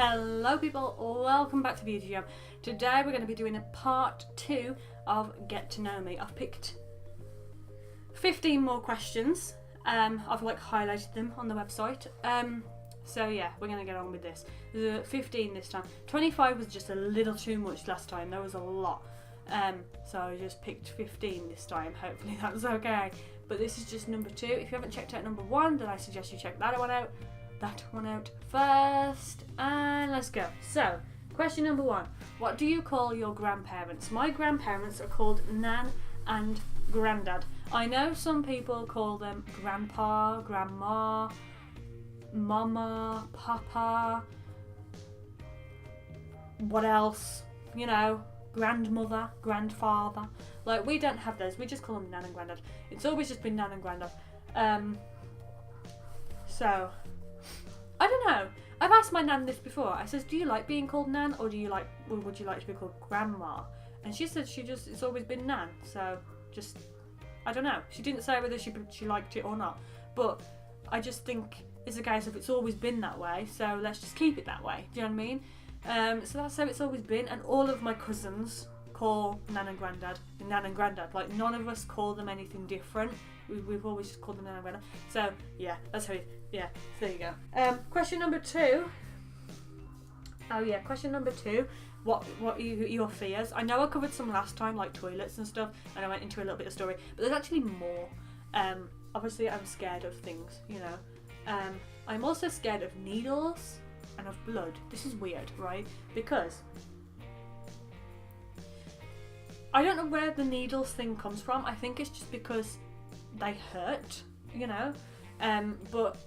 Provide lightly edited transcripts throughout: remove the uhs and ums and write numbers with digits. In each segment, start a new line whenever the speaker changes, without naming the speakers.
Hello people, welcome back to Beauty Jam. Today we're going to be doing a part 2 of Get to Know Me. I've picked 15 more questions. I've highlighted them on the website. So yeah, we're going to get on with this. There's 15 this time. 25 was just a little too much last time. There was a lot. So I just picked 15 this time. Hopefully that's okay. But this is just number 2. If you haven't checked out number 1, then I suggest you check that one out. First, and let's go. So, question number 1. What do you call your grandparents? My grandparents are called Nan and Grandad. I know some people call them Grandpa, Grandma, Mama, Papa, what else? You know, grandmother, grandfather. Like, we don't have those. We just call them Nan and Grandad. It's always just been Nan and Grandad. So, I don't know. I've asked my nan this before. I says, do you like being called Nan or would you like to be called Grandma? And she said it's always been Nan. So just, I don't know. She didn't say whether she liked it or not. But I just think it's a case of it's always been that way. So let's just keep it that way. Do you know what I mean? So that's how it's always been. And all of my cousins call Nan and Grandad Nan and Grandad. Like, none of us call them anything different. We've always just called them Nan and Grandad. So yeah, that's how yeah, so there you go. Question number 2. Oh yeah, question number 2. What are your fears? I know I covered some last time, like toilets and stuff, and I went into a little bit of story, but there's actually more. Obviously I'm scared of things, you know. I'm also scared of needles and of blood. This is weird, right? Because I don't know where the needles thing comes from. I think it's just because they hurt, you know. But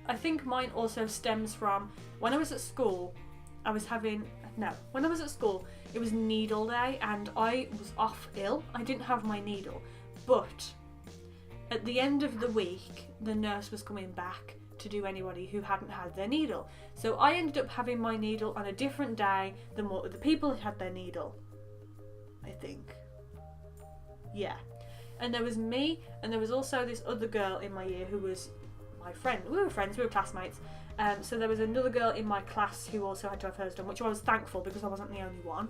I think mine also stems from when I was at school. When I was at school, it was needle day and I was off ill. I didn't have my needle, but at the end of the week, the nurse was coming back to do anybody who hadn't had their needle. So I ended up having my needle on a different day than what the people had their needle, I think. Yeah. And there was me, and there was also this other girl in my year who was my friend. We were friends, we were classmates. So there was another girl in my class who also had to have hers done, which I was thankful because I wasn't the only one.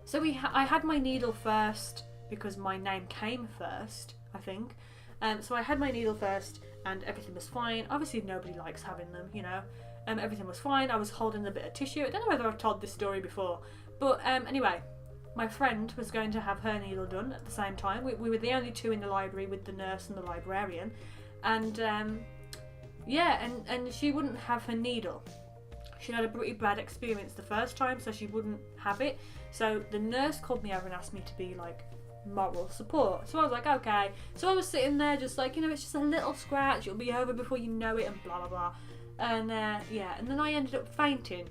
So I had my needle first because my name came first, I think. So I had my needle first and everything was fine. Obviously nobody likes having them, you know. Everything was fine. I was holding a bit of tissue. I don't know whether I've told this story before. But anyway, my friend was going to have her needle done at the same time. We were the only two in the library with the nurse and the librarian. And yeah, and she wouldn't have her needle. She had a pretty bad experience the first time, so she wouldn't have it. So the nurse called me over and asked me to be like moral support. So I was like, okay. So I was sitting there just like, you know, it's just a little scratch, it'll be over before you know it, and blah blah blah. And yeah, and then I ended up fainting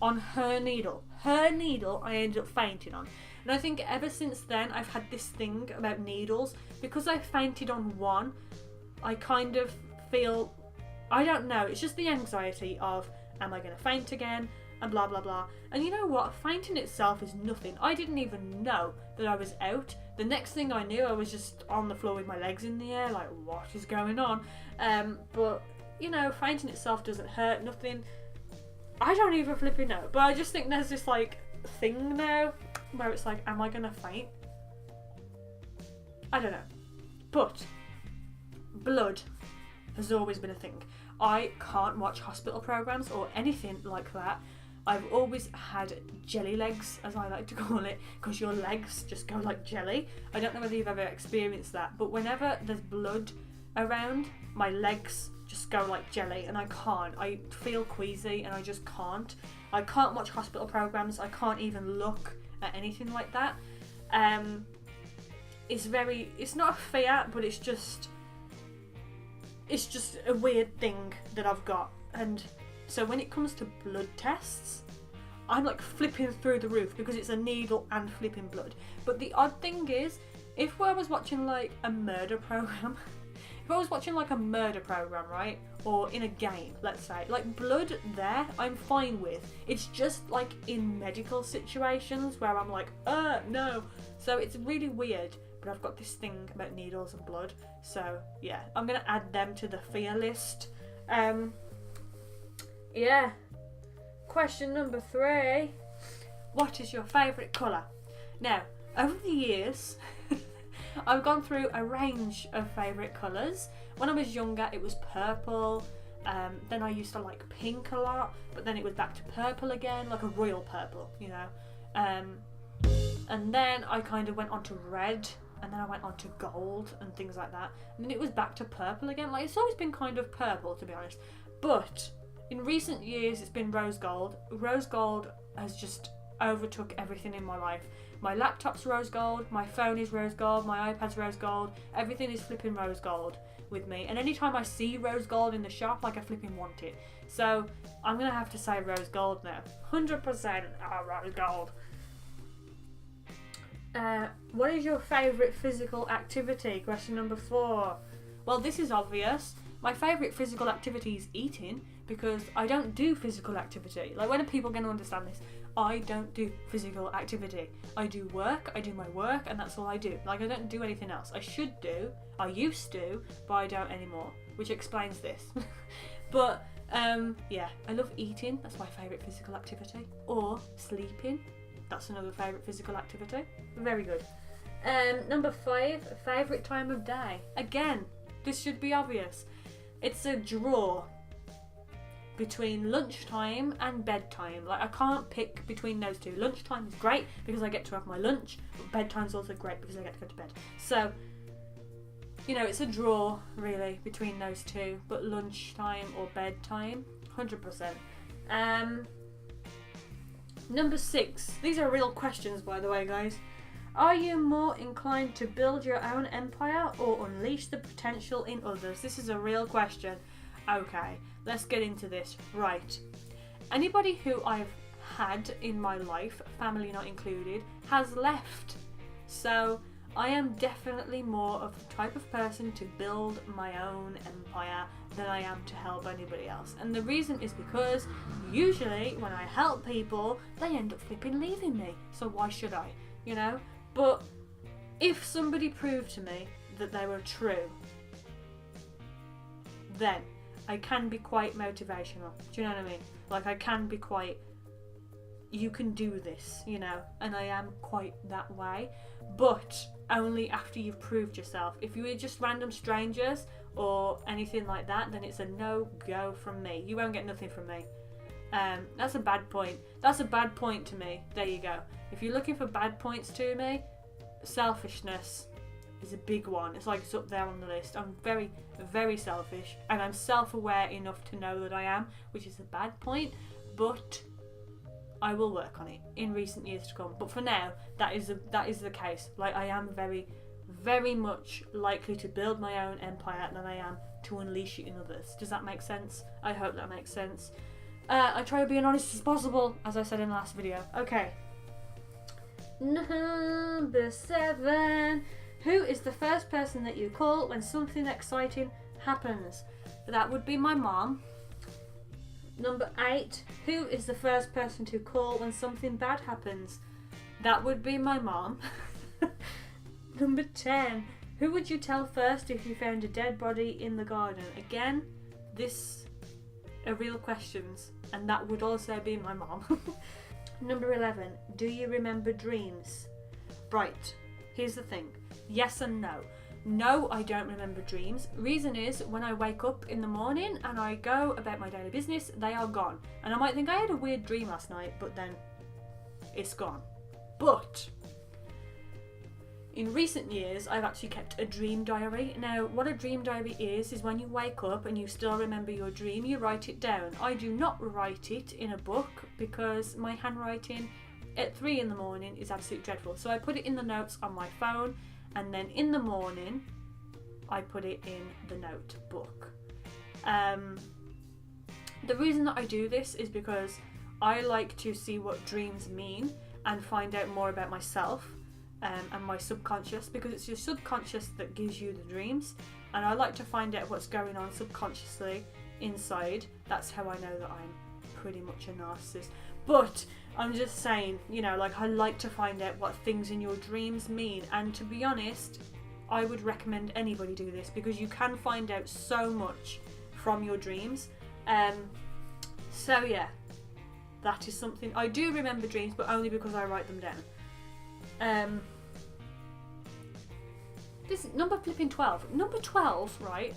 on her needle. Her needle I ended up fainting on. And I think ever since then I've had this thing about needles. Because I fainted on one, I kind of feel, I don't know, it's just the anxiety of, am I going to faint again? And blah blah blah. And you know what? Fainting itself is nothing. I didn't even know that I was out. The next thing I knew, I was just on the floor with my legs in the air, like, what is going on? But, you know, fainting itself doesn't hurt, nothing. I don't even flipping know. But I just think there's this, like, thing now where it's like, am I going to faint? I don't know. But blood has always been a thing. I can't watch hospital programs or anything like that. I've always had jelly legs, as I like to call it, because your legs just go like jelly. I don't know whether you've ever experienced that, but whenever there's blood around, my legs just go like jelly, and I can't. I feel queasy and I just can't. I can't watch hospital programs. I can't even look at anything like that. It's not a fear, but it's just a weird thing that I've got. And so when it comes to blood tests, I'm like flipping through the roof because it's a needle and flipping blood. But the odd thing is, if I was watching like a murder program, right, or in a game, let's say, like blood there, I'm fine with. It's just like in medical situations where I'm like, no. So it's really weird. But I've got this thing about needles and blood, so yeah, I'm gonna add them to the fear list. Yeah. Question number 3. What is your favourite colour? Now, over the years, I've gone through a range of favourite colours. When I was younger, it was purple. Then I used to like pink a lot, but then it was back to purple again, like a royal purple, you know. And then I kind of went on to red, and then I went on to gold and things like that. And then it was back to purple again. Like, it's always been kind of purple, to be honest. But in recent years, it's been rose gold. Rose gold has just overtook everything in my life. My laptop's rose gold, my phone is rose gold, my iPad's rose gold, everything is flipping rose gold with me. And anytime I see rose gold in the shop, like, I flipping want it. So I'm gonna have to say rose gold now. 100% rose gold. What is your favourite physical activity? Question number 4. Well, this is obvious. My favourite physical activity is eating, because I don't do physical activity. Like, when are people going to understand this? I don't do physical activity. I do work, I do my work, and that's all I do. Like, I don't do anything else. I should do, I used to, but I don't anymore, which explains this. But, yeah, I love eating. That's my favourite physical activity. Or sleeping. That's another favourite physical activity. Very good. Number 5, favourite time of day. Again, this should be obvious. It's a draw between lunchtime and bedtime. Like, I can't pick between those two. Lunchtime is great because I get to have my lunch, but bedtime's also great because I get to go to bed. So, you know, it's a draw really between those two, but lunchtime or bedtime, 100%. Number 6. These are real questions, by the way, guys. Are you more inclined to build your own empire or unleash the potential in others? This is a real question. Okay, let's get into this. Right. Anybody who I've had in my life, family not included, has left. So I am definitely more of the type of person to build my own empire than I am to help anybody else. And the reason is because usually when I help people, they end up flipping leaving me. So why should I? You know? But if somebody proved to me that they were true, then I can be quite motivational. Do you know what I mean? Like, I can be quite, you can do this, you know, and I am quite that way, but only after you've proved yourself. If you were just random strangers or anything like that, then it's a no-go from me. You won't get nothing from me. That's a bad point. That's a bad point to me. There you go. If you're looking for bad points to me, selfishness is a big one. It's like it's up there on the list. I'm very, very selfish, and I'm self-aware enough to know that I am, which is a bad point, but I will work on it in recent years to come. But for now, that is the case. Like, I am very, very much likely to build my own empire than I am to unleash it in others. Does that make sense? I hope that makes sense. I try to be as honest as possible, as I said in the last video. Okay. Number 7. Who is the first person that you call when something exciting happens? That would be my mom. Number 8. Who is the first person to call when something bad happens? That would be my mom. Number 10. Who would you tell first if you found a dead body in the garden? Again, this are real questions, and that would also be my mom. Number 11. Do you remember dreams? Right, here's the thing. Yes and no. No, I don't remember dreams. Reason is, when I wake up in the morning and I go about my daily business, they are gone. And I might think I had a weird dream last night, but then it's gone. But in recent years, I've actually kept a dream diary. Now, what a dream diary is when you wake up and you still remember your dream, you write it down. I do not write it in a book because my handwriting at 3 in the morning is absolutely dreadful. So I put it in the notes on my phone, and then in the morning, I put it in the notebook. The reason that I do this is because I like to see what dreams mean and find out more about myself. And my subconscious, because it's your subconscious that gives you the dreams, and I like to find out what's going on subconsciously inside. That's how I know that I'm pretty much a narcissist. But I'm just saying, you know, like, I like to find out what things in your dreams mean, and to be honest, I would recommend anybody do this because you can find out so much from your dreams. So yeah, that is something. I do remember dreams, but only because I write them down. This number flipping 12. Number 12, right?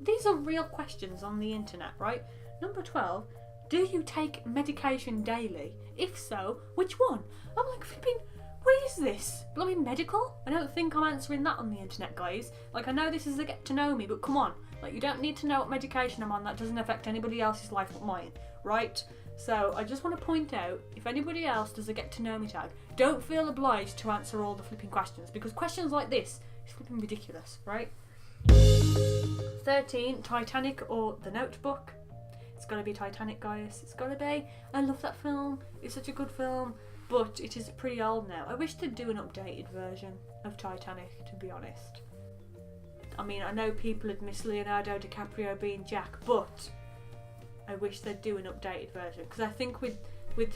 These are real questions on the internet, right? Number 12. Do you take medication daily? If so, which one? I'm like, flipping, what is this? Blooming medical? I don't think I'm answering that on the internet, guys. Like, I know this is a get to know me, but come on. Like, you don't need to know what medication I'm on. That doesn't affect anybody else's life but mine, right? So I just want to point out, if anybody else does a get to know me tag, don't feel obliged to answer all the flipping questions, because questions like this is flipping ridiculous, right? 13, Titanic or The Notebook? It's gotta be Titanic, guys. It's gotta be. I love that film. It's such a good film, but it is pretty old now. I wish they'd do an updated version of Titanic, to be honest. I mean, I know people had missed Leonardo DiCaprio being Jack, but I wish they'd do an updated version, because I think with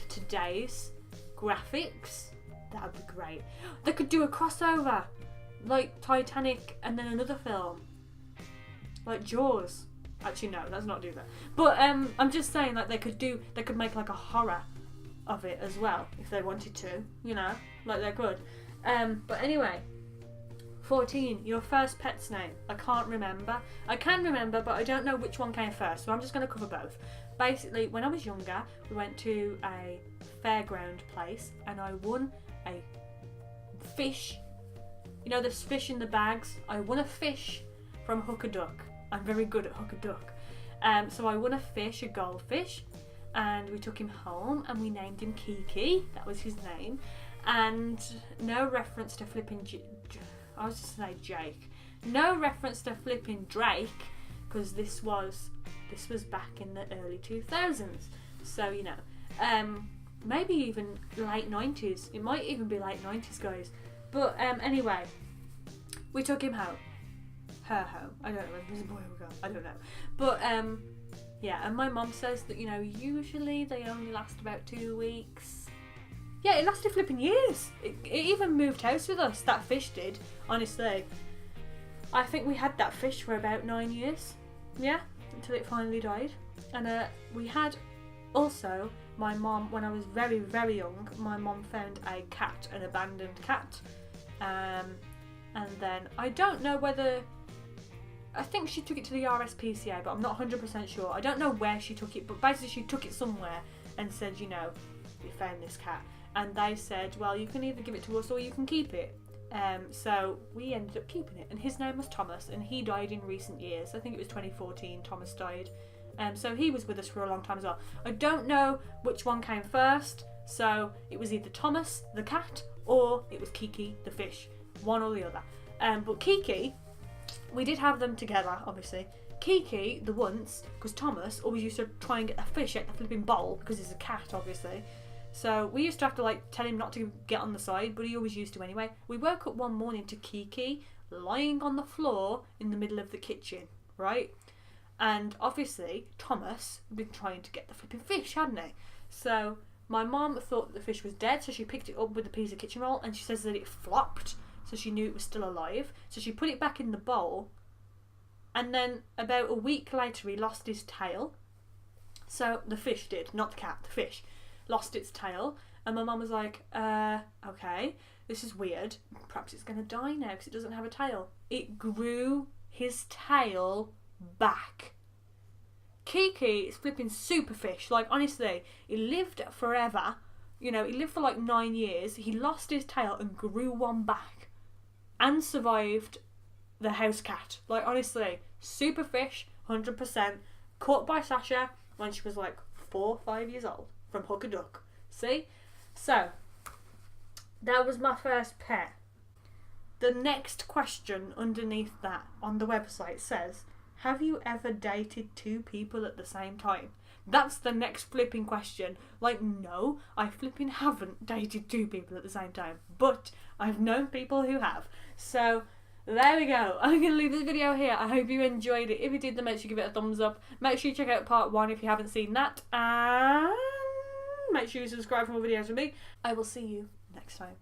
today's graphics, that would be great. They could do a crossover, like Titanic and then another film, like Jaws. Actually, no, let's not do that. But I'm just saying, like, they could make like a horror of it as well if they wanted to, you know, like they could. But anyway, 14, your first pet's name. I can't remember. I can remember, but I don't know which one came first, so I'm just going to cover both. Basically, when I was younger, we went to a fairground place and I won a fish. You know, there's fish in the bags. I won a fish from Hook a Duck. I'm very good at Hook a Duck. So I won a fish, a goldfish, and we took him home and we named him Kiki. That was his name. And no reference to flipping... I was just saying Jake. No reference to flipping Drake, because this was back in the early 2000s. So, you know, maybe even late 90s. It might even be late 90s, guys. But anyway, we took him home. Her home. I don't know whether it was a boy or a girl. I don't know. But yeah, and my mum says that, you know, usually they only last about 2 weeks. Yeah, it lasted flipping years. It even moved house with us. That fish did, honestly. I think we had that fish for about 9 years. Yeah, until it finally died. And we had also, my mum, when I was very, very young, my mum found a cat, an abandoned cat. And then, I don't know whether... I think she took it to the RSPCA, but I'm not 100% sure. I don't know where she took it, but basically she took it somewhere and said, you know, we found this cat. And they said, well, you can either give it to us or you can keep it. So we ended up keeping it. And his name was Thomas, and he died in recent years. I think it was 2014 Thomas died. So he was with us for a long time as well. I don't know which one came first. So it was either Thomas, the cat, or it was Kiki, the fish. One or the other. But Kiki... we did have them together, obviously. Kiki, the once, because Thomas always used to try and get the fish out the flipping bowl, because he's a cat, obviously. So we used to have to, like, tell him not to get on the side, but he always used to anyway. We woke up one morning to Kiki lying on the floor in the middle of the kitchen, right? And obviously, Thomas had been trying to get the flipping fish, hadn't he? So my mum thought that the fish was dead, so she picked it up with a piece of kitchen roll, and she says that it flopped. So she knew it was still alive. So she put it back in the bowl. And then about a week later, he lost his tail. So the fish did, not the cat, the fish. Lost its tail. And my mum was like, okay, this is weird. Perhaps it's going to die now because it doesn't have a tail. It grew his tail back. Kiki is flipping super fish. Like, honestly, he lived forever. You know, he lived for like 9 years. He lost his tail and grew one back. And survived the house cat. Like, honestly, super fish, 100%. Caught by Sacha when she was like 4 or 5 years old from Hook a Duck. See? So, that was my first pet. The next question underneath that on the website says, have you ever dated 2 people at the same time? That's the next flipping question. Like, no, I flipping haven't dated 2 people at the same time. But I've known people who have. So, there we go. I'm going to leave this video here. I hope you enjoyed it. If you did, then make sure you give it a thumbs up. Make sure you check out part 1 if you haven't seen that. And make sure you subscribe for more videos from me. I will see you next time.